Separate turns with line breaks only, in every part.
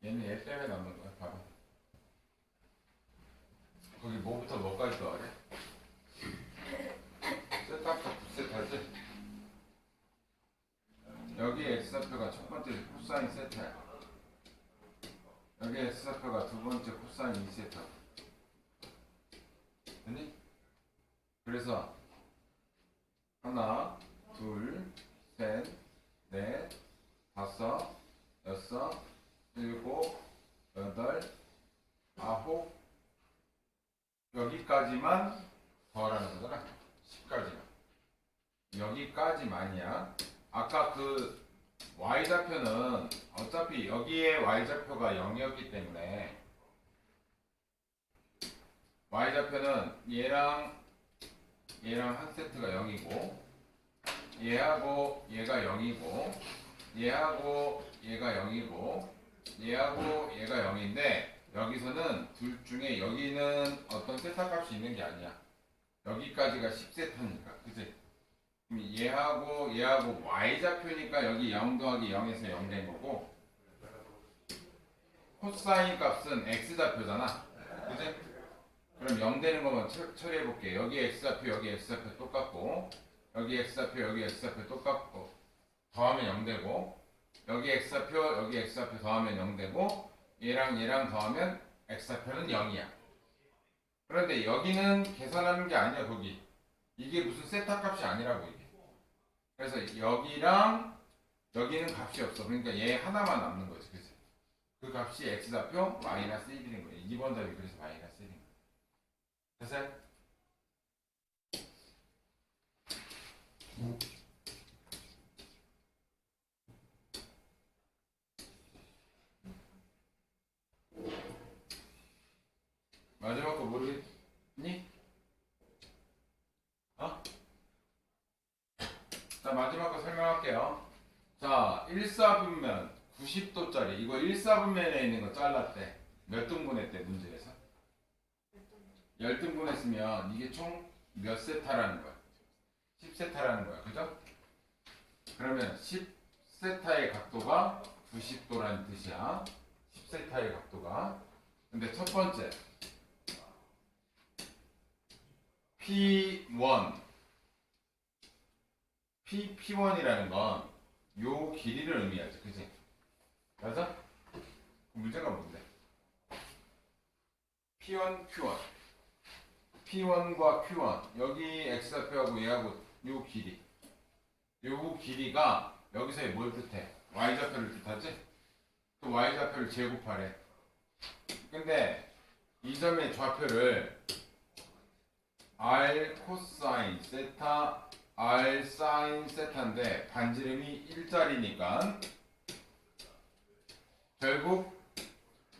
얘는 얘 때문에 남는 거야. 봐봐. 거기 뭐부터 뭐까지 더하래? 세타부터 9세타지? 여기 x좌표가 첫 번째 코사인 세타야. 여기 x좌표가 두 번째 코사인 2세타. 됐니? 그래서 하나, 둘, 셋, 넷, 다섯, 여섯, 일곱, 여덟, 아홉, 여기까지만 더하라는 거잖아. 10까지만. 여기까지만이야. 아까 그 y좌표는 어차피 여기에 y좌표가 0이었기 때문에 y좌표는 얘랑 한 세트가 0이고 얘하고 얘가 0이고 얘하고 얘가 0이고 얘하고 얘가 0인데 여기서는 둘 중에 여기는 어떤 세타 값이 있는 게 아니야. 여기까지가 10세타니까. 그치? 그럼 얘하고 y좌표니까 여기 0 더하기 0에서 0 된 거고 코사인 값은 x좌표잖아. 그치? 그럼 0 되는 것만 처리해 볼게. 여기 x좌표 여기 x좌표 똑같고 여기 x좌표 여기 x좌표 똑같고 더하면 0 되고 여기 x좌표 여기 x좌표 더하면 0 되고 얘랑 더하면 x좌표는 0이야. 그런데 여기는 계산하는 게 아니야. 거기 이게 무슨 세타 값이 아니라고 이게. 그래서 여기랑 여기는 값이 없어. 그러니까 얘 하나만 남는 거지. 그치? 그 값이 x좌표 마이너스 1인 거예요. 2번 답이 그래서 마이너스 1인 거예요. 됐어요? 마지막 거 모르겠니? 어? 자, 마지막 거 설명할게요. 자, 1사분면 90도짜리 이거 1사분면에 있는 거 잘랐대. 몇 등분했대 문제에서? 열등분했으면 이게 총 몇 세타라는 거야? 10세타라는 거야. 그죠? 그러면 10세타의 각도가 90도라는 뜻이야. 10세타의 각도가. 근데 첫 번째 P1 P1이라는 건 요 길이를 의미하지. 그치? 맞아? 문제가 뭔데? P1, Q1 P1과 Q1 여기 X좌표하고 얘하고 요 길이가 여기서의 뭘 뜻해? Y좌표를 뜻하지? 그 Y좌표를 제곱하래. 근데 이 점의 좌표를 R 코사인 세타 R 사인 세타인데 반지름이 1짜리니까 결국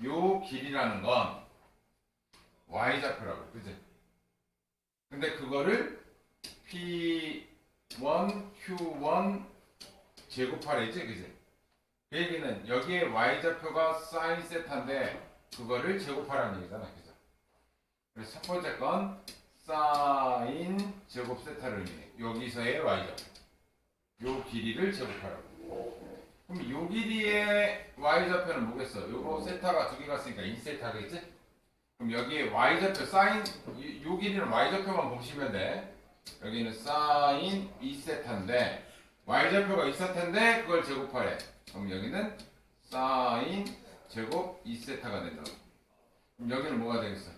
요 길이라는 건 Y좌표라고. 그치? 근데 그거를 P1, Q1 제곱하래지. 그치? 그 얘기는 여기에 Y좌표가 사인 세타인데 그거를 제곱하라는 얘기잖아. 그죠? 그래서 첫 번째 건 사인 제곱 세타를 의미해. 여기서의 y좌표. 요 길이를 제곱하라고. 그럼 요 길이의 y좌표는 뭐겠어? 요거 세타가 두 개가 있으니까 2세타겠지? 그럼 여기에 y좌표 사인 요 길이는 y좌표만 보시면 돼. 여기는 사인 2세타인데 y좌표가 2세타인데 그걸 제곱하래. 그럼 여기는 사인 제곱 2세타가 된다. 그럼 여기는 뭐가 되겠어?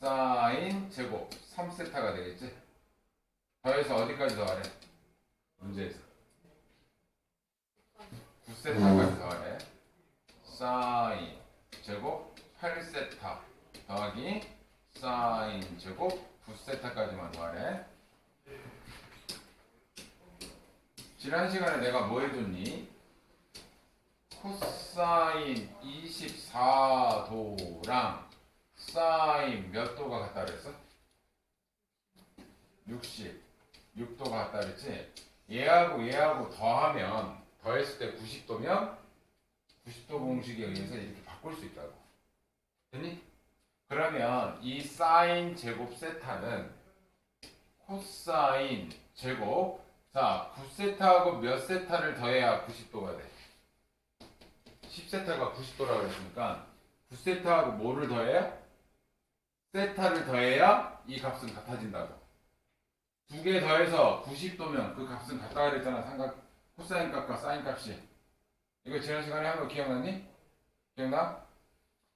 사인 제곱 3세타가 되겠지? 더해서 어디까지 더하래? 문제에서 9세타까지 더하래. 사인 제곱 8세타 더하기 사인 제곱 9세타까지만 더하래. 지난 시간에 내가 뭐 해줬니? 코사인 24도랑 사인 몇 도가 같다 그랬어? 66도가 같다 그랬지? 얘하고 더하면 더했을 때 90도면 90도 공식에 의해서 이렇게 바꿀 수 있다고. 됐니? 그러면 이 사인 제곱 세타는 코사인 제곱 자 9세타하고 몇 세타를 더해야 90도가 돼? 10세타가 90도라고 그랬으니까 9세타하고 뭐를 더해야? 세타를 더해야 이 값은 같아진다고. 두 개 더해서 90도면 그 값은 같다 그랬잖아. 삼각 코사인 값과 사인 값이. 이거 지난 시간에 한 거 기억나니? 기억나?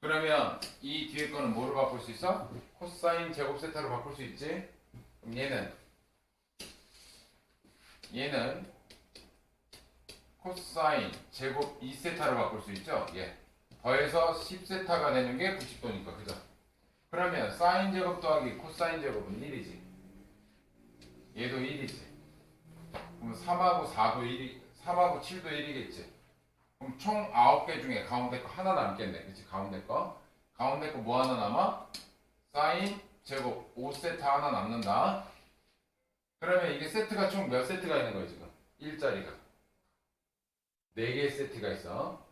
그러면 이 뒤에 거는 뭐로 바꿀 수 있어? 코사인 제곱 세타로 바꿀 수 있지? 그럼 얘는 코사인 제곱 2세타로 바꿀 수 있죠? 예. 더해서 10세타가 되는 게 90도니까, 그죠? 그러면 사인 제곱 더하기 코사인 제곱은 1이지. 얘도 1이지. 그럼 3하고 4도 1이, 3하고 7도 1이겠지. 그럼 총 9개 중에 가운데 거 하나 남겠네. 그치? 가운데 거 뭐 하나 남아? 사인 제곱 5세타 하나 남는다. 그러면 이게 세트가 총 몇 세트가 있는 거야 지금? 1짜리가 4개의 세트가 있어.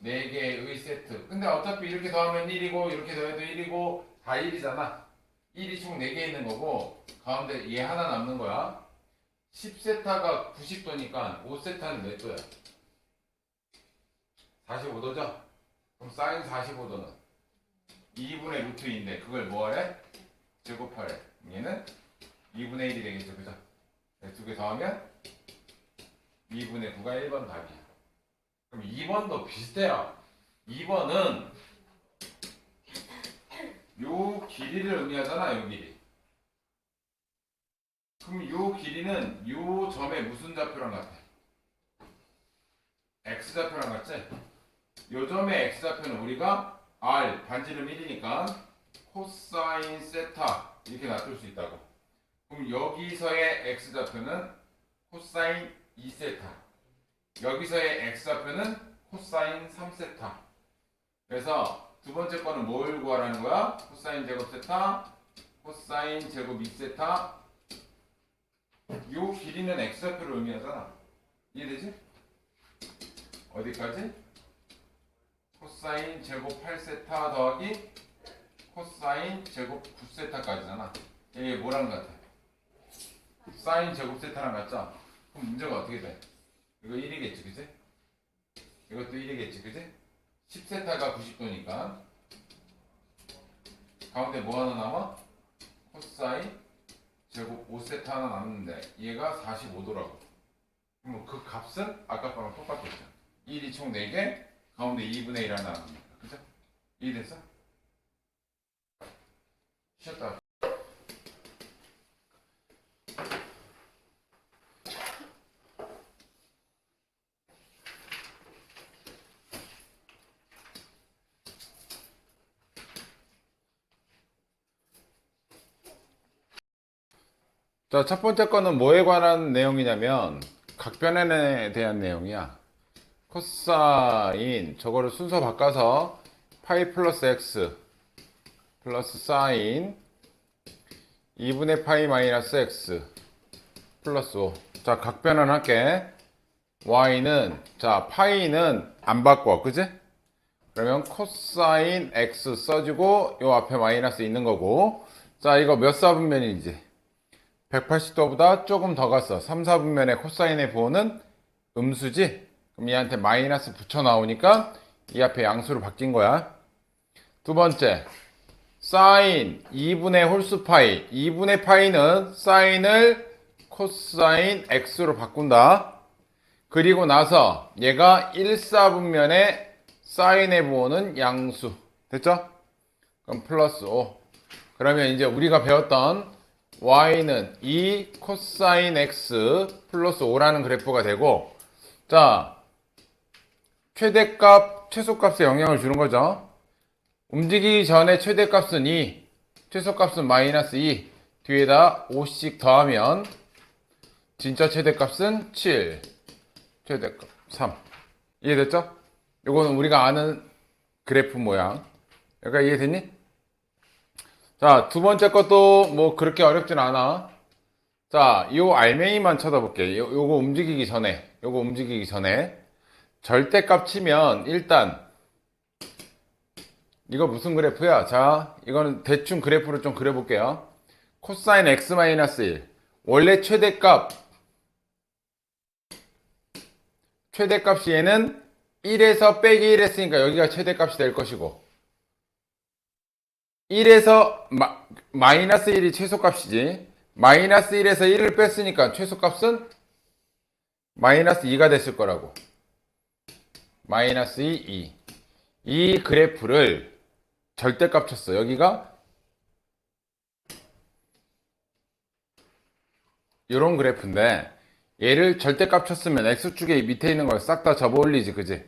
4개의 세트. 근데 어차피 이렇게 더하면 1이고 이렇게 더해도 1이고 다 1이잖아. 1이 총 4개 있는 거고 가운데 얘 하나 남는 거야. 10세타가 90도니까 5세타는 몇 도야? 45도죠? 그럼 사인 45도는 2분의 루트 2인데 그걸 뭐하래? 제곱하래. 얘는 2분의 1이 되겠죠. 그죠? 두 개 더하면 2분의 9가 1번 답이야. 그럼 2번도 비슷해요. 2번은 요 길이를 의미하잖아. 요 길이. 그럼 요 길이는 요 점에 무슨 좌표랑 같아? x좌표랑 같지? 요 점의 x좌표는 우리가 r 반지름 1이니까 코사인 세타 이렇게 놔둘 수 있다고. 그럼 여기서의 x좌표는 코사인 2세타, 여기서의 x좌표는 코사인 3세타. 그래서 두 번째 거는 뭘 구하라는 거야? 코사인 제곱 세타, 코사인 제곱 2세타. 요 길이는 x좌표를 의미하잖아. 이해되지? 어디까지? 코사인 제곱 8세타 더하기 코사인 제곱 9세타까지잖아. 이게 뭐랑 같아? 사인 제곱 세타랑 같죠? 그럼 문제가 어떻게 돼? 이거 1이겠지, 그지? 이것도 1이겠지, 그지? 10세타가 90도니까 가운데 뭐 하나 남아? 코사인 제곱 5세타 하나 남는데 얘가 45도라고. 그럼 그 값은 아까 거랑 똑같겠죠. 1이 총 4개, 가운데 2분의 1 하나 남습니다. 그죠? 이해됐어? 쉬었다. 자, 첫 번째 거는 뭐에 관한 내용이냐면 각변에 대한 내용이야. 코사인 저거를 순서 바꿔서 파이 플러스 x 플러스 사인 2분의 파이 마이너스 x 플러스 5. 자, 각변을 할게. y는 자 파이는 안 바꿔, 그지? 그러면 코사인 x 써주고 요 앞에 마이너스 있는 거고. 자, 이거 몇 사분면인지 180도보다 조금 더 갔어. 3, 4분면의 코사인의 부호는 음수지? 그럼 얘한테 마이너스 붙여 나오니까 이 앞에 양수로 바뀐 거야. 두 번째, 사인 2분의 홀수 파이. 2분의 파이는 사인을 코사인 x로 바꾼다. 그리고 나서 얘가 1, 4분면의 사인의 부호는 양수. 됐죠? 그럼 플러스 5. 그러면 이제 우리가 배웠던 y는 2 코사인 x 플러스 5라는 그래프가 되고, 자, 최대값, 최소값에 영향을 주는 거죠. 움직이기 전에 최대값은 2, 최소값은 마이너스 2, 뒤에다 5씩 더하면 진짜 최대값은 7, 최대값 3. 이해됐죠? 이거는 우리가 아는 그래프 모양. 여기가 이해됐니? 자, 두 번째 것도 뭐 그렇게 어렵진 않아. 자, 요 알맹이만 쳐다볼게. 요거 움직이기 전에 절대값 치면 일단 이거 무슨 그래프야? 자, 이거는 대충 그래프를 좀 그려볼게요. 코사인 x-1 원래 최대값이 얘는 1에서 빼기 1 했으니까 여기가 최대값이 될 것이고 1에서 마이너스 1이 최소값이지. 마이너스 1에서 1을 뺐으니까 최소값은 마이너스 2가 됐을 거라고. 마이너스 2, 2. 이 그래프를 절대값 쳤어. 여기가 이런 그래프인데 얘를 절대값 쳤으면 x축에 밑에 있는 걸 싹 다 접어 올리지, 그지?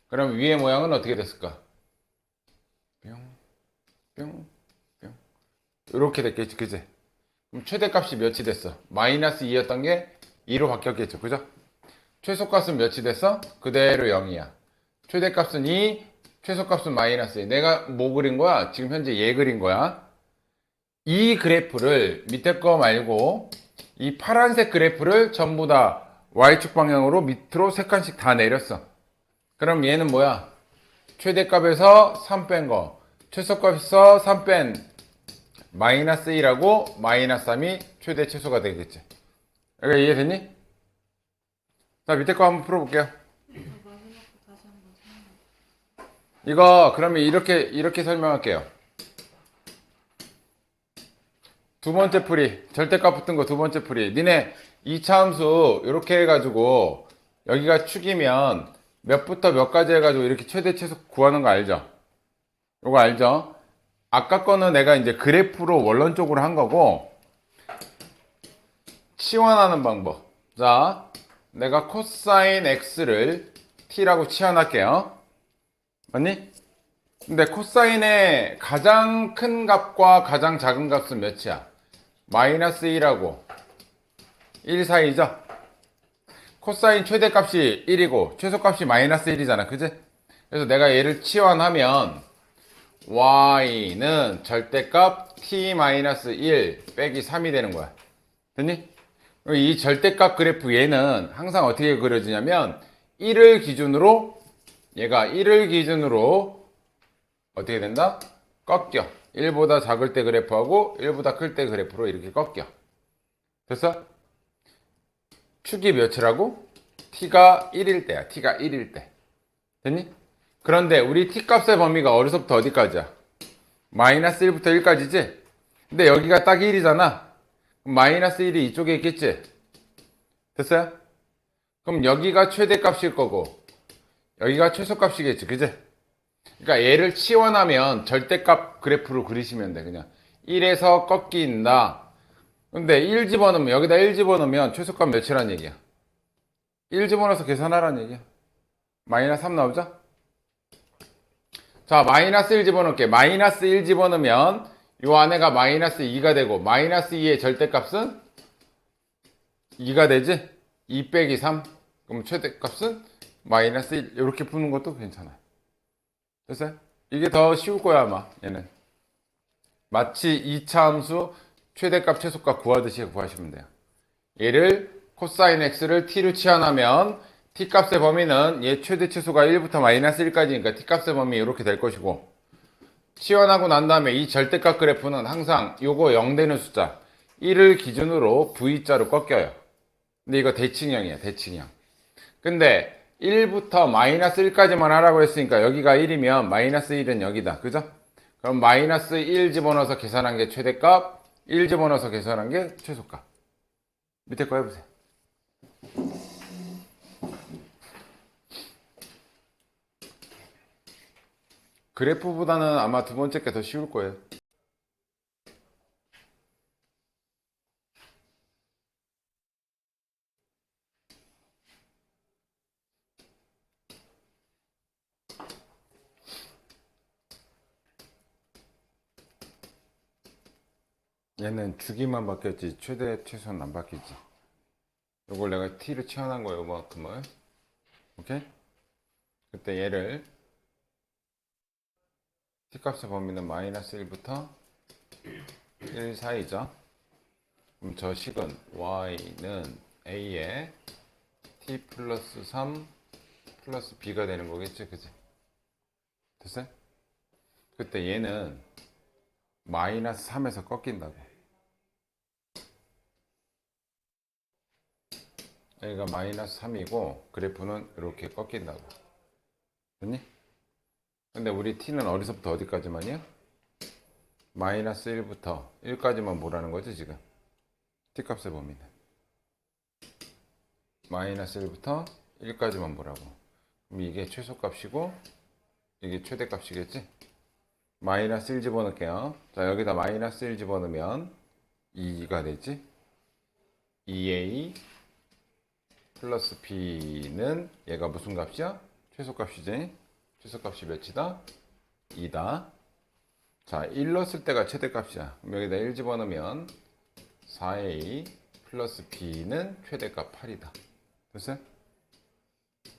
그럼 위의 모양은 어떻게 됐을까? 뿅, 뿅, 뿅. 이렇게 됐겠지, 그지? 그럼 최대값이 몇이 됐어? 마이너스 2였던 게 2로 바뀌었겠죠, 그죠? 최소값은 몇이 됐어? 그대로 0이야. 최대값은 2, 최소값은 마이너스 2. 내가 뭐 그린 거야? 지금 현재 얘 그린 거야. 이 그래프를 밑에 거 말고 이 파란색 그래프를 전부 다 Y축 방향으로 밑으로 3칸씩 다 내렸어. 그럼 얘는 뭐야? 최대값에서 3 뺀 거, 최소값에서 3 뺀 마이너스 1하고 마이너스 3이 최대 최소가 되겠지. 여기가 이해됐니? 자, 밑에 거 한번 풀어볼게요. 이거 그러면 이렇게 설명할게요. 두 번째 풀이, 절대값 붙은 거 두 번째 풀이. 니네 2차 함수 이렇게 해가지고 여기가 축이면 몇부터 몇까지 해가지고 이렇게 최대 최소 구하는 거 알죠? 이거 알죠? 아까 거는 내가 이제 그래프로 원론적으로 한 거고 치환하는 방법. 자, 내가 코사인 x를 t라고 치환할게요. 맞니? 근데 코사인의 가장 큰 값과 가장 작은 값은 몇이야? 마이너스 1하고 1 사이죠? 코사인 최대값이 1이고 최소값이 마이너스 1이잖아, 그지? 그래서 내가 얘를 치환하면 y는 절대값 t-1 빼기 3이 되는 거야. 됐니? 이 절대값 그래프 얘는 항상 어떻게 그려지냐면 1을 기준으로 얘가 1을 기준으로 어떻게 된다? 꺾여. 1보다 작을 때 그래프하고 1보다 클 때 그래프로 이렇게 꺾여. 됐어? 축이 몇이라고? t가 1일 때야. t가 1일 때. 됐니? 그런데 우리 t 값의 범위가 어디서부터 어디까지야? 마이너스 1부터 1까지지? 근데 여기가 딱 1이잖아. 마이너스 1이 이쪽에 있겠지? 됐어요? 그럼 여기가 최대값일 거고 여기가 최소값이겠지, 그지? 그러니까 얘를 치환하면 절대값 그래프로 그리시면 돼. 그냥 1에서 꺾인다. 근데 1 집어넣으면 여기다 1 집어넣으면 최소값 몇이란 얘기야? 1 집어넣어서 계산하란 얘기야. 마이너스 3 나오죠? 자, 마이너스 1 집어넣을게. 마이너스 1 집어넣으면 요 안에가 마이너스 2가 되고 마이너스 2의 절대값은 2가 되지? 2 빼기 3. 그럼 최대값은 마이너스 1. 이렇게 푸는 것도 괜찮아요. 됐어요? 이게 더 쉬울 거야, 아마 얘는. 마치 2차 함수 최대값 최소값 구하듯이 구하시면 돼요. 얘를 코사인 x를 t로 치환하면 t 값의 범위는 얘 최대 최소가 1부터 마이너스 1까지니까 t 값의 범위 이렇게 될 것이고 치환하고 난 다음에 이 절대값 그래프는 항상 요거 0 되는 숫자 1을 기준으로 V자로 꺾여요. 근데 이거 대칭형이야, 대칭형. 근데 1부터 마이너스 1까지만 하라고 했으니까 여기가 1이면 마이너스 1은 여기다. 그죠? 그럼 마이너스 1 집어넣어서 계산한 게 최대값, 1 집어넣어서 계산한 게 최소값. 밑에 거 해보세요. 그래프보다는 아마 두 번째 게 더 쉬울 거예요. 얘는 주기만 바뀌었지 최대 최소는 안 바뀌지. 이걸 내가 t를 치환한 거예요, 이만큼을. 오케이? 그때 얘를 t 값의 범위는 마이너스 1부터 1 사이죠. 그럼 저 식은 y는 a에 t 플러스 3 플러스 b가 되는 거겠지, 그치? 됐어요? 그때 얘는 마이너스 3에서 꺾인다고. 여기가 마이너스 3이고 그래프는 이렇게 꺾인다고. 됐니? 근데 우리 t는 어디서부터 어디까지만이야? 마이너스 1부터 1까지만 보라는 거지 지금. t 값의 범위는 마이너스 1부터 1까지만 보라고. 그럼 이게 최소값이고 이게 최대값이겠지? 마이너스 1 집어넣을게요. 자, 여기다 마이너스 1 집어넣으면 2가 되지. 2a 플러스 b는 얘가 무슨 값이야? 최소값이지. 최소값이 몇이다? 2다. 자, 1 넣었을 때가 최대값이야. 그럼 여기다 1 집어넣으면 4a 플러스 b는 최대값 8이다. 됐어요?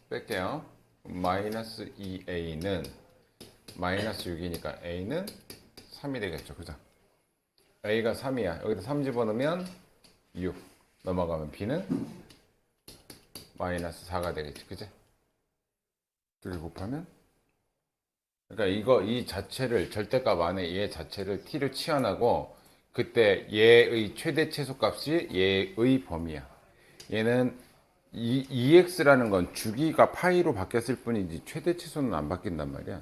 뺄게요. 마이너스 2a는 마이너스 6이니까 a는 3이 되겠죠. 그죠? a가 3이야. 여기다 3 집어넣으면 6 넘어가면 b는 마이너스 4가 되겠지. 그지? 2를 곱하면 그러니까 이 자체를 절대값 안에 얘 자체를 t를 치환하고 그때 얘의 최대 최소값이 얘의 범위야. 얘는 ex라는 건 주기가 파이로 바뀌었을 뿐이지 최대 최소는 안 바뀐단 말이야.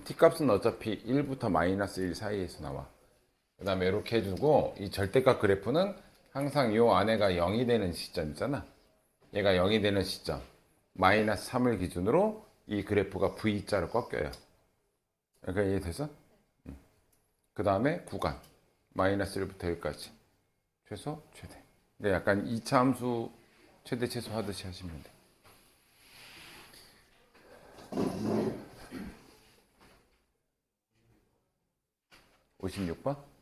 t 값은 어차피 1부터 마이너스 1 사이에서 나와. 그 다음에 이렇게 해주고 이 절대값 그래프는 항상 요 안에가 0이 되는 시점이잖아. 얘가 0이 되는 시점 마이너스 3을 기준으로 이 그래프가 V자로 꺾여요. 그러니까 이해돼서? 그 다음에 구간 마이너스 1부터 1까지 최소 최대. 근데 약간 2차 함수 최대 최소 하듯이 하시면 돼. (56번)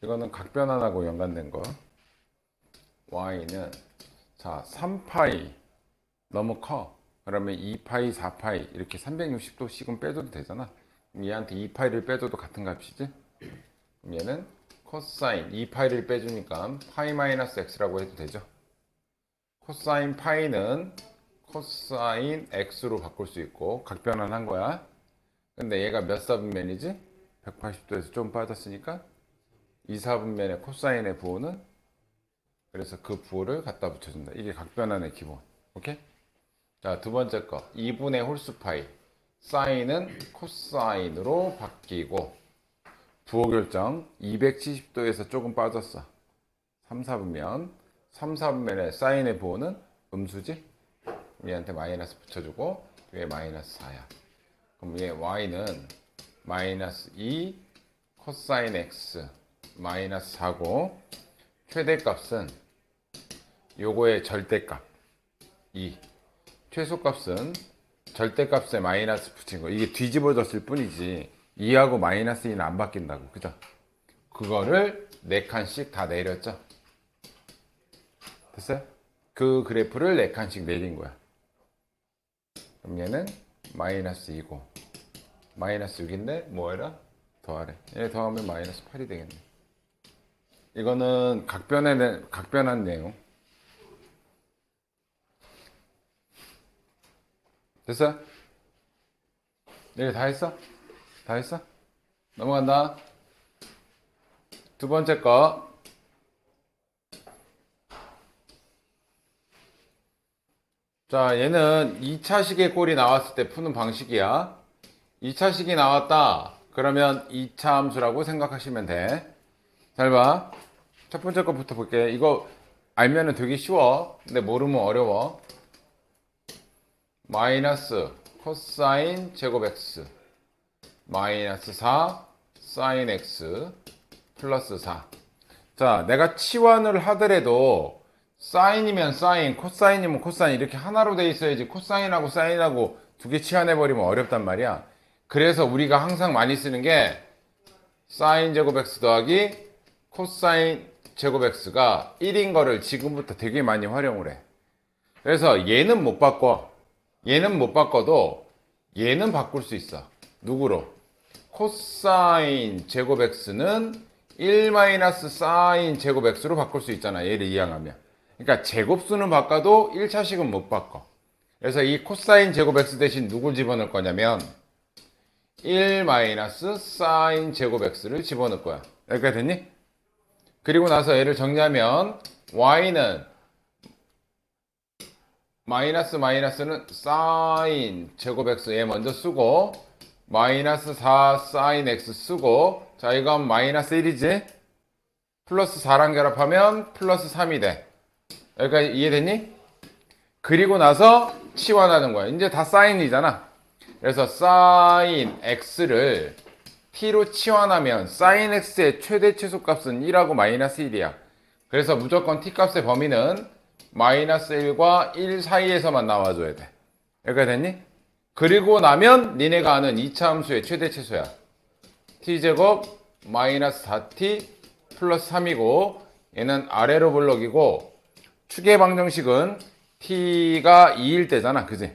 이거는 각변환하고 연관된 거. y는 자 3파이 너무 커. 그러면 2파이, 4파이 이렇게 360도씩은 빼줘도 되잖아. 그럼 얘한테 2파이를 빼줘도 같은 값이지. 그럼 얘는 코사인 2파이를 빼주니까 파이 마이너스 x라고 해도 되죠. 코사인 파이는 코사인 x로 바꿀 수 있고 각변환한 거야. 근데 얘가 몇 사분면이지? 180도에서 좀 빠졌으니까 2, 4분면의 코사인의 부호는 그래서 그 부호를 갖다 붙여준다. 이게 각변환의 기본. 오케이? 자, 두 번째 거 2분의 홀수파이 사인은 코사인으로 바뀌고 부호 결정 270도에서 조금 빠졌어. 3, 4분면 3, 4분면의 사인의 부호는 음수지? 얘한테 마이너스 붙여주고 뒤에 마이너스 4야. 그럼 얘 y는 마이너스 2 코사인 x 마이너스 4고 최대값은 요거의 절대값 2 최소값은 절대값에 마이너스 붙인 거. 이게 뒤집어졌을 뿐이지 2하고 마이너스 2는 안 바뀐다고. 그죠? 그거를 4칸씩 다 내렸죠. 됐어요? 그 그래프를 4칸씩 내린 거야. 그럼 얘는 마이너스 2고 마이너스 6인데 뭐해라? 더하래. 얘 더하면 마이너스 8이 되겠네. 이거는 각변한 내용. 됐어? 이게 다 했어? 다 했어? 넘어간다. 두 번째 거. 자, 얘는 2차식의 꼴이 나왔을 때 푸는 방식이야. 2차식이 나왔다. 그러면 2차 함수라고 생각하시면 돼. 잘 봐. 첫 번째 거부터 볼게. 이거 알면은 되게 쉬워. 근데 모르면 어려워. 마이너스 코사인 제곱 x 마이너스 4 사인 x 플러스 4. 자, 내가 치환을 하더라도 사인이면 사인, 코사인이면 코사인 이렇게 하나로 돼 있어야지 코사인하고 사인하고 두 개 치환해버리면 어렵단 말이야. 그래서 우리가 항상 많이 쓰는 게 사인 제곱 x 더하기 코사인 제곱 x가 1인 거를 지금부터 되게 많이 활용을 해. 그래서 얘는 못 바꿔. 얘는 못 바꿔도 얘는 바꿀 수 있어. 누구로? 코사인 제곱 x는 1 마이너스 사인 제곱 x로 바꿀 수 있잖아. 얘를 이항하면. 그러니까 제곱수는 바꿔도 1차식은 못 바꿔. 그래서 이 코사인 제곱 x 대신 누굴 집어넣을 거냐면 1 마이너스 사인 제곱 x를 집어넣을 거야. 여기까지 됐니? 그리고 나서 얘를 정리하면 y는 마이너스는 사인 제곱 x 얘 먼저 쓰고 마이너스 4 사인 x 쓰고 자 이건 마이너스 1이지? 플러스 4랑 결합하면 플러스 3이 돼. 여기까지 이해됐니? 그리고 나서 치환하는 거야. 이제 다 사인이잖아. 그래서 사인 x를 t로 치환하면 사인 x의 최대 최소값은 1하고 마이너스 1이야. 그래서 무조건 t 값의 범위는 마이너스 1과 1 사이에서만 나와줘야 돼. 여기까지 됐니? 그리고 나면 니네가 아는 2차 함수의 최대 최소야. t제곱 마이너스 4t 플러스 3이고 얘는 아래로 블록이고 추계 방정식은 t가 2일 때잖아. 그지?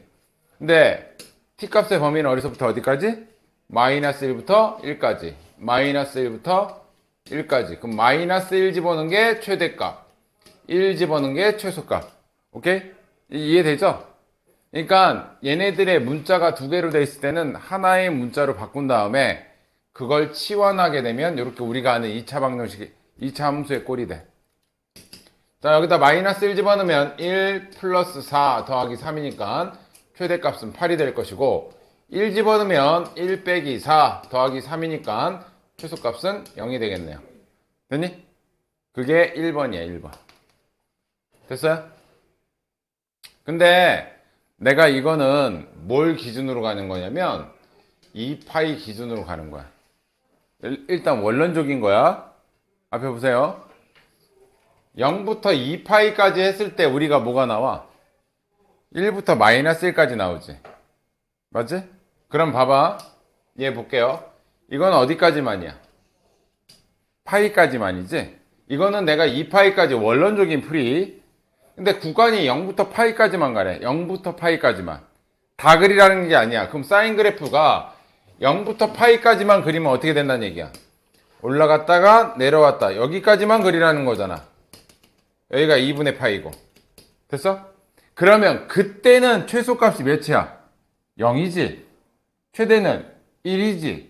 근데 t 값의 범위는 어디서부터 어디까지? 마이너스 1부터 1까지. 마이너스 1부터 1까지. 그럼 마이너스 1 집어넣은 게 최대값. 1 집어넣은 게 최소값. 오케이? 이해되죠? 그러니까 얘네들의 문자가 두 개로 돼 있을 때는 하나의 문자로 바꾼 다음에 그걸 치환하게 되면 이렇게 우리가 아는 2차 방정식, 2차 함수의 꼴이 돼. 자, 여기다 마이너스 1 집어넣으면 1 플러스 4 더하기 3이니까 최대값은 8이 될 것이고 1 집어넣으면 1 빼기 4 더하기 3이니까 최소값은 0이 되겠네요. 됐니? 그게 1번이야, 1번. 됐어요? 근데 내가 이거는 뭘 기준으로 가는 거냐면 2파이 기준으로 가는 거야. 일단 원론적인 거야. 앞에 보세요. 0부터 2파이까지 했을 때 우리가 뭐가 나와? 1부터 마이너스 1까지 나오지. 맞지? 그럼 봐봐. 얘 볼게요. 이건 어디까지만이야? 파이까지만이지? 이거는 내가 2파이까지 원론적인 풀이. 근데 구간이 0부터 파이까지만 가래. 0부터 파이까지만. 다 그리라는 게 아니야. 그럼 사인 그래프가 0부터 파이까지만 그리면 어떻게 된다는 얘기야? 올라갔다가 내려왔다. 여기까지만 그리라는 거잖아. 여기가 2분의 파이고. 됐어? 그러면 그때는 최소값이 몇이야? 0이지. 최대는 1이지.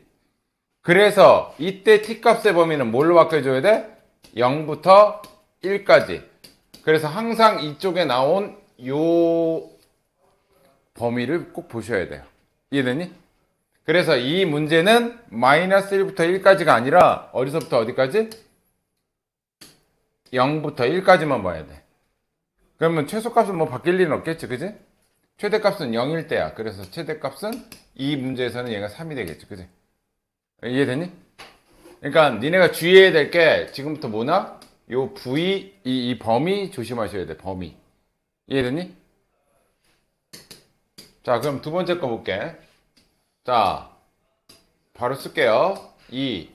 그래서 이때 t값의 범위는 뭘로 바꿔줘야 돼? 0부터 1까지. 그래서 항상 이쪽에 나온 요 범위를 꼭 보셔야 돼요. 이해되니? 그래서 이 문제는 마이너스 1부터 1까지가 아니라 어디서부터 어디까지? 0부터 1까지만 봐야 돼. 그러면 최소값은 뭐 바뀔 일은 없겠지, 그지? 최대값은 0일 때야. 그래서 최대값은 이 문제에서는 얘가 3이 되겠지, 그지? 이해되니? 그러니까 니네가 주의해야 될 게 지금부터 뭐나? 요 v, 이 범위 조심하셔야 돼, 범위. 이해되니? 자, 그럼 두 번째 거 볼게. 자, 바로 쓸게요.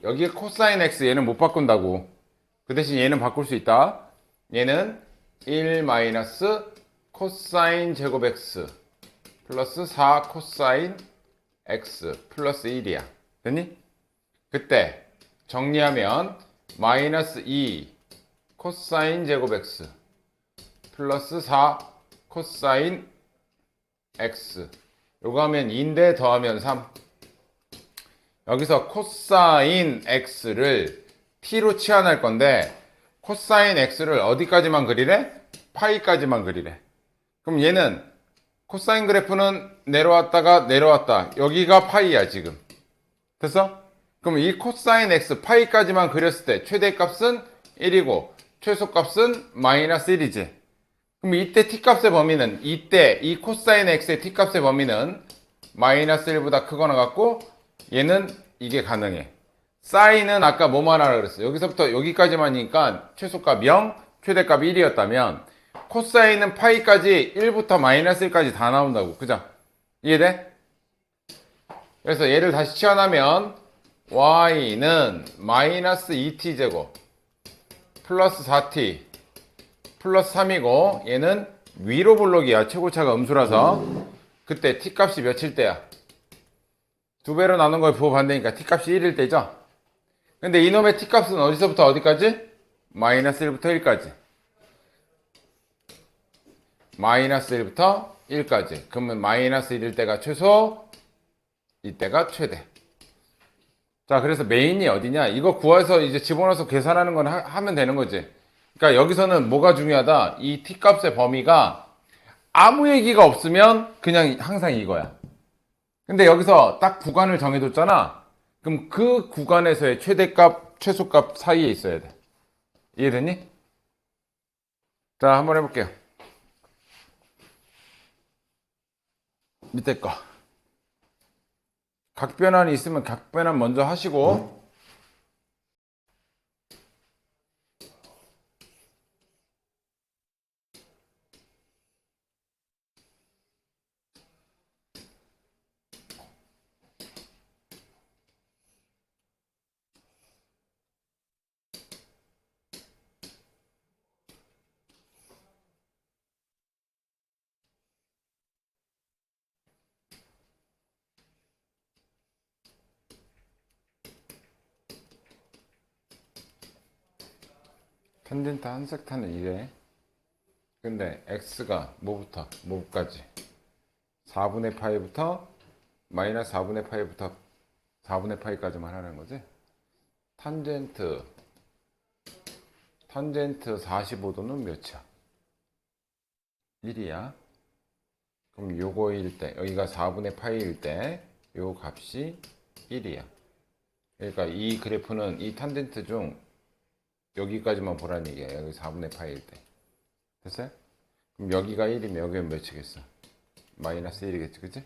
여기에 코사인 x 얘는 못 바꾼다고. 그 대신 얘는 바꿀 수 있다. 얘는 1 마이너스 코사인 제곱 x 플러스 4 코사인 x 플러스 1이야. 됐니? 그때 정리하면 마이너스 2 코사인 제곱 x 플러스 4 코사인 x 요거 하면 2인데 더하면 3. 여기서 코사인 x를 t로 치환할 건데 코사인 x를 어디까지만 그리래? 파이까지만 그리래. 그럼 얘는 코사인 그래프는 내려왔다가 내려왔다. 여기가 파이야 지금. 됐어? 그럼 이 코사인 x 파이까지만 그렸을 때 최대값은 1이고 최소값은 마이너스 1이지. 그럼 이때 t값의 범위는 이때 이 코사인 x의 t값의 범위는 마이너스 1보다 크거나 같고 얘는 이게 가능해. 사인은 아까 뭐만 하라 그랬어? 여기서부터 여기까지만이니까 최소값 0, 최대값 1이었다면 코사인은 파이까지 1부터 마이너스 1까지 다 나온다고. 그죠? 이해돼? 그래서 얘를 다시 치환하면 y는 마이너스 2t제곱 플러스 4t 플러스 3이고 얘는 위로 블록이야. 최고차가 음수라서. 그때 t값이 몇일 때야? 두 배로 나눈 걸 부호 반대니까 t값이 1일 때죠? 근데 이놈의 t값은 어디서부터 어디까지? 마이너스 1부터 1까지. 마이너스 1부터 1까지. 그러면 마이너스 1일 때가 최소, 이때가 최대. 자, 그래서 메인이 어디냐? 이거 구해서 이제 집어넣어서 계산하는 건 하면 되는 거지. 그러니까 여기서는 뭐가 중요하다? 이 t 값의 범위가 아무 얘기가 없으면 그냥 항상 이거야. 근데 여기서 딱 구간을 정해뒀잖아. 그럼 그 구간에서의 최대값, 최소값 사이에 있어야 돼. 이해됐니? 자, 한번 해볼게요. 밑에 거. 각변환이 있으면 각변환 먼저 하시고, 탄젠트 한색탄은 이래. 근데 x가 뭐까지? 4분의 파이부터 마이너스 4분의 파이부터 4분의 파이까지만 하는 거지. 탄젠트 45도는 몇이야? 1이야. 그럼 요거일 때, 여기가 4분의 파이일 때 요 값이 1이야. 그러니까 이 그래프는 이 탄젠트 중 여기까지만 보라는 얘기야. 여기 4분의 파이일 때. 됐어요? 그럼 여기가 1이면 여기는 몇이겠어? 마이너스 1이겠지, 그치?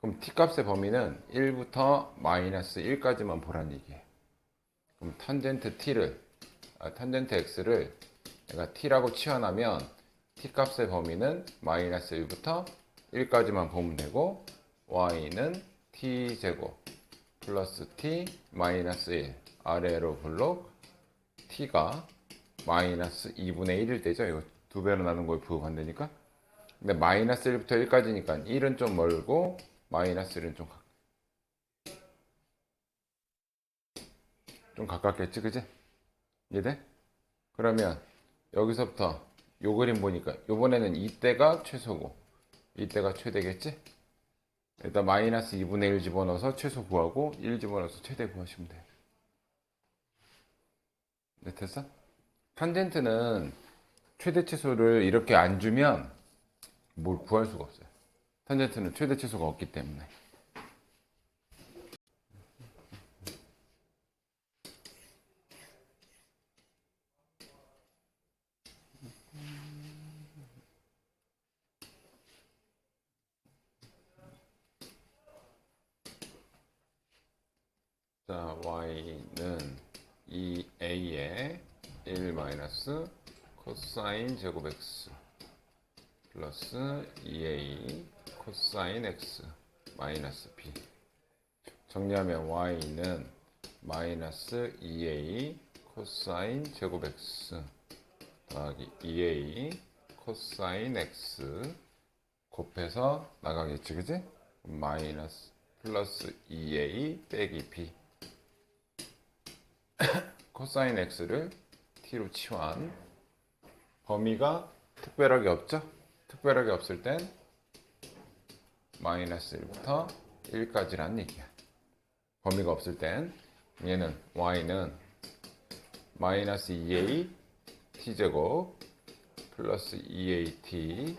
그럼 t 값의 범위는 1부터 마이너스 1까지만 보라는 얘기예요. 그럼 탄젠트 x를 내가 t라고 치환하면 t 값의 범위는 마이너스 1부터 1까지만 보면 되고, y는 t제곱 플러스 t 마이너스 1 아래로 블록 t가 마이너스 2분의 1일 때죠. 이거 두 배로 나눈 거에 부호반대니까. 근데 마이너스 1부터 1까지니까 1은 좀 멀고 마이너스 1은 좀 가깝겠지, 그지? 이해돼? 그러면 여기서부터 요 그림 보니까 요번에는 이때가 최소고 이때가 최대겠지? 일단 마이너스 2분의 1 집어넣어서 최소 구하고 1 집어넣어서 최대 구하시면 돼요. 네, 됐어? 탄젠트는 최대 최소를 이렇게 안 주면 뭘 구할 수가 없어요. 탄젠트는 최대 최소가 없기 때문에. 자, y는 2a에 1 마이너스 코사인 제곱 x 플러스 2a 코사인 x 마이너스 b. 정리하면 y는 마이너스 2a 코사인 제곱 x 더하기 2a 코사인 x 곱해서 나가겠지, 그지? 마이너스 플러스 2a 빼기 b. 코사인 x를 t로 치환. 범위가 특별하게 없죠? 특별하게 없을 땐 마이너스 1부터 1까지란 얘기야. 범위가 없을 땐 얘는 y는 마이너스 2a t제곱 플러스 2at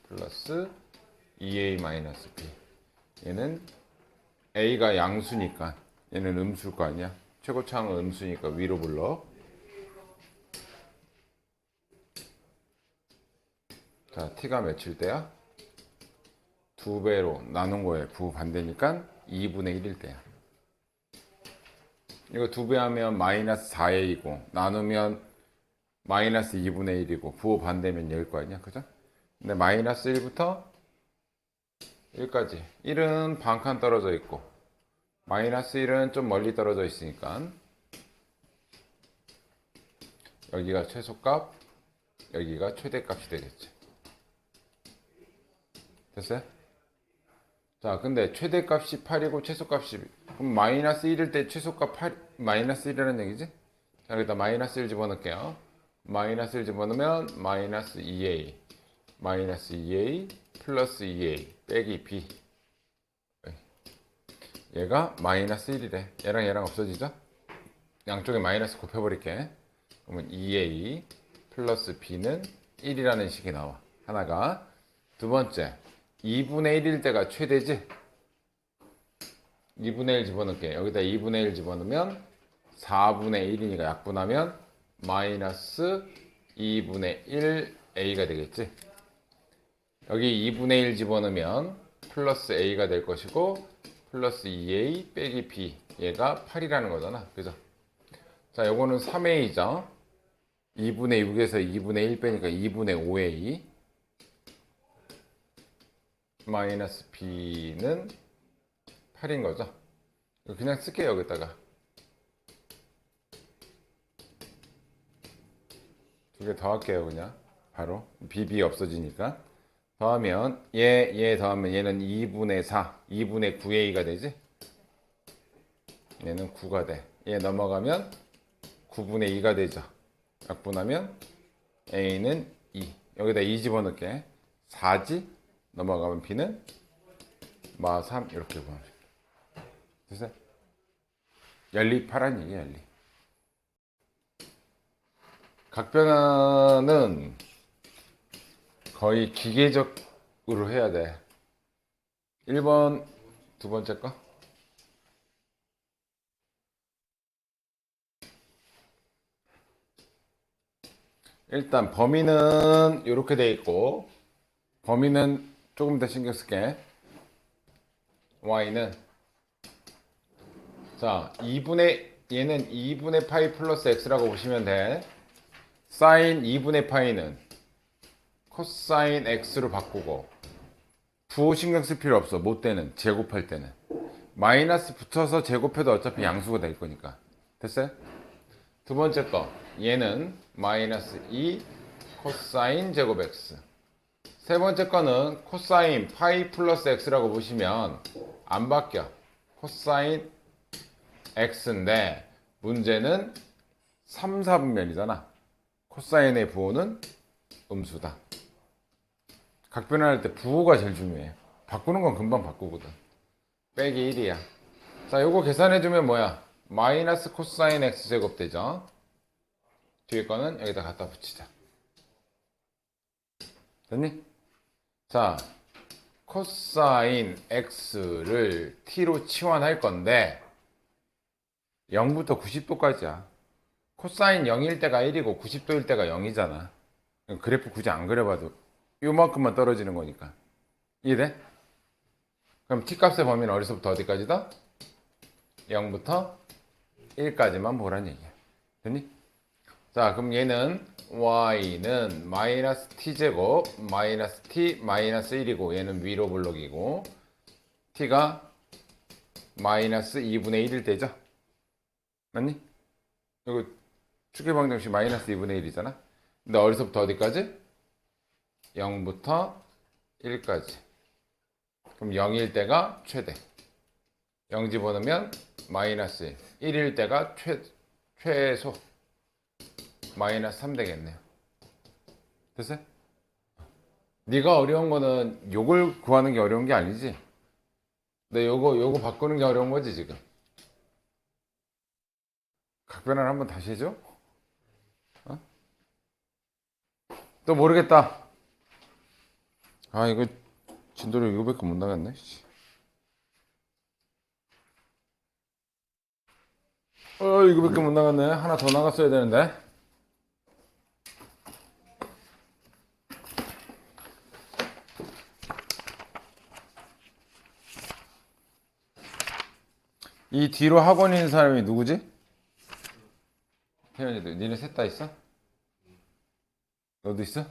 플러스 2a 마이너스 b. 얘는 a가 양수니까 얘는 음수일 거 아니야. 최고차항은 음수니까 위로 불러. 자, t가 몇일 때야? 2배로 나눈 거에 부호 반대니까 2분의 1일 때야. 이거 2배 하면 마이너스 4a이고 나누면 마이너스 2분의 1이고 부호 반대면 0일 거 아니야, 그죠? 근데 마이너스 1부터 1까지 1은 반칸 떨어져 있고 마이너스 1은 좀 멀리 떨어져 있으니까 여기가 최소값, 여기가 최대값이 되겠지. 됐어요? 자, 근데 최대값이 8이고 최소값이, 그럼 마이너스 1일 때 최소값 8, 마이너스 1이라는 얘기지? 자, 여기다 마이너스 1 집어넣을게요. 마이너스 1 집어넣으면 마이너스 2a 마이너스 2a 플러스 2a 빼기 b. 얘가 마이너스 1이래. 얘랑 얘랑 없어지죠? 양쪽에 마이너스 곱해버릴게. 그러면 2a 플러스 b는 1이라는 식이 나와. 하나가. 두 번째, 2분의 1일 때가 최대지? 2분의 1 집어넣을게. 여기다 2분의 1 집어넣으면 4분의 1이니까 약분하면 마이너스 2분의 1a가 되겠지? 여기 2분의 1 집어넣으면 플러스 a가 될 것이고 플러스 2a 빼기 b 얘가 8이라는 거잖아. 그죠? 자, 요거는 3a죠. 2분의 6에서 2분의 1 빼니까 2분의 5a 마이너스 b는 8인 거죠. 그냥 쓸게요. 여기다가 두 개 더할게요. 그냥 바로 bb 없어지니까 더하면 얘 더하면 얘는 2분의 4 2분의 9a가 되지. 얘는 9가 돼. 얘 넘어가면 9분의 2가 되죠. 약분하면 a는 2 여기다 2 집어넣을게. 4지 넘어가면 b는 마 3 이렇게 구하면 됐어요? 연립하란 얘기야. 연립. 각변화는 거의 기계적으로 해야 돼. 1번 두 번째 거. 일단 범위는 이렇게 돼 있고 범위는 조금 더 신경 쓸게. y는 자 2분의 얘는 2분의 파이 플러스 x라고 보시면 돼. 사인 2분의 파이는 코사인 x로 바꾸고 부호 신경 쓸 필요 없어. 못 되는 제곱할 때는 마이너스 붙여서 제곱해도 어차피 양수가 될 거니까. 됐어요? 두 번째 거 얘는 마이너스 2 코사인 제곱 x. 세 번째 거는 코사인 파이 플러스 x라고 보시면 안 바뀌어. 코사인 x인데 문제는 3, 4분면이잖아. 코사인의 부호는 음수다. 각변환할 때 부호가 제일 중요해. 바꾸는 건 금방 바꾸거든. 빼기 1이야. 자, 요거 계산해주면 뭐야? 마이너스 코사인 x제곱 되죠? 뒤에 거는 여기다 갖다 붙이자. 됐니? 자, 코사인 x를 t로 치환할 건데 0부터 90도까지야. 코사인 0일 때가 1이고 90도일 때가 0이잖아. 그래프 굳이 안 그려봐도 요만큼만 떨어지는 거니까. 이해돼? 그럼 t값의 범위는 어디서부터 어디까지다? 0부터 1까지만 보란 얘기야. 됐니? 자, 그럼 얘는 y는 마이너스 t제곱 마이너스 t 마이너스 1이고 얘는 위로 블록이고 t가 마이너스 2분의 1일 때죠? 맞니? 이거 축의 방정식 마이너스 2분의 1이잖아? 근데 어디서부터 어디까지? 0부터 1까지. 그럼 0일 때가 최대. 0 집어넣으면 마이너스 1. 1일 때가 최소. 마이너스 3 되겠네요. 됐어요? 네가 어려운 거는 요걸 구하는 게 어려운 게 아니지? 근데 요거 바꾸는 게 어려운 거지 지금. 각변환 한번 다시 해줘? 어? 또 모르겠다. 아, 이거 진도를 이거밖에 못 나갔네. 이거밖에 못 나갔네. 하나 더 나갔어야 되는데. 이 뒤로 학원 있는 사람이 누구지? 태연이도. 니네 셋 다 있어? 너도 있어?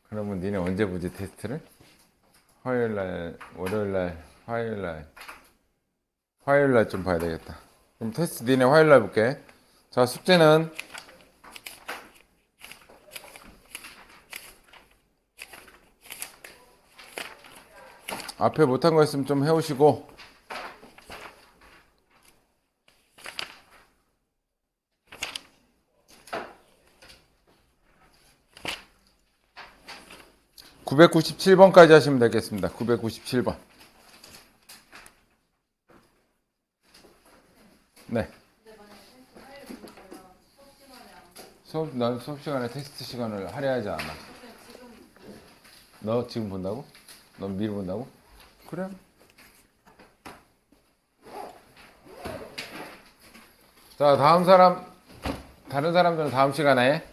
그러면 니네 언제 보지 테스트를? 화요일날, 월요일날, 화요일날. 화요일날 좀 봐야 되겠다. 그럼 테스트 니네 화요일날 볼게. 자, 숙제는 앞에 못한 거 있으면 좀 해오시고 997번까지 하시면 되겠습니다. 997번. 네.
근데 만약에 테스트 하려고 그러면 수업 시간에 안
난 수업 시간에 테스트 시간을 할애하지 않아.
그러면 지금
너 지금 본다고? 넌 미리 본다고? 그래. 자, 다음 사람, 다른 사람들은 다음 시간에.